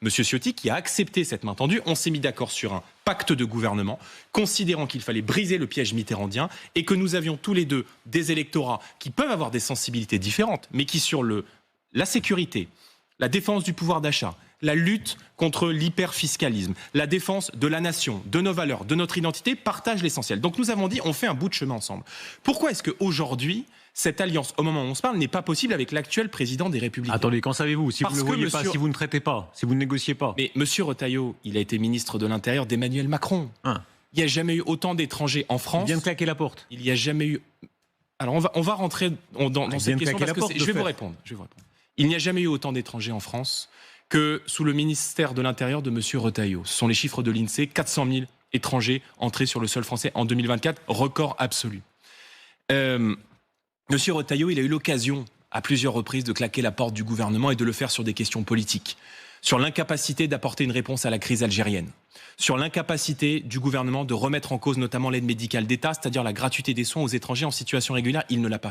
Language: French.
M. Ciotti qui a accepté cette main tendue. On s'est mis d'accord sur un pacte de gouvernement, considérant qu'il fallait briser le piège mitterrandien et que nous avions tous les deux des électorats qui peuvent avoir des sensibilités différentes, mais qui sur la sécurité, la défense du pouvoir d'achat, la lutte contre l'hyperfiscalisme, la défense de la nation, de nos valeurs, de notre identité, partagent l'essentiel. Donc nous avons dit, on fait un bout de chemin ensemble. Pourquoi est-ce qu'aujourd'hui, cette alliance, au moment où on se parle, n'est pas possible avec l'actuel président des Républicains? Attendez, qu'en savez-vous? Si vous ne voyez pas, si vous ne traitez pas, si vous ne négociez pas. Mais M. Retailleau, il a été ministre de l'Intérieur d'Emmanuel Macron. Il n'y a jamais eu autant d'étrangers en France. Il vient de claquer la porte. Il n'y a jamais eu... Alors on va rentrer dans cette question parce que je vais vous répondre. Il n'y a jamais eu autant d'étrangers en France que sous le ministère de l'Intérieur de M. Retailleau. Ce sont les chiffres de l'INSEE, 400 000 étrangers entrés sur le sol français en 2024, record absolu. M. Retailleau, il a eu l'occasion à plusieurs reprises de claquer la porte du gouvernement et de le faire sur des questions politiques, sur l'incapacité d'apporter une réponse à la crise algérienne, sur l'incapacité du gouvernement de remettre en cause notamment l'aide médicale d'État, c'est-à-dire la gratuité des soins aux étrangers en situation régulière. Il ne l'a pas fait.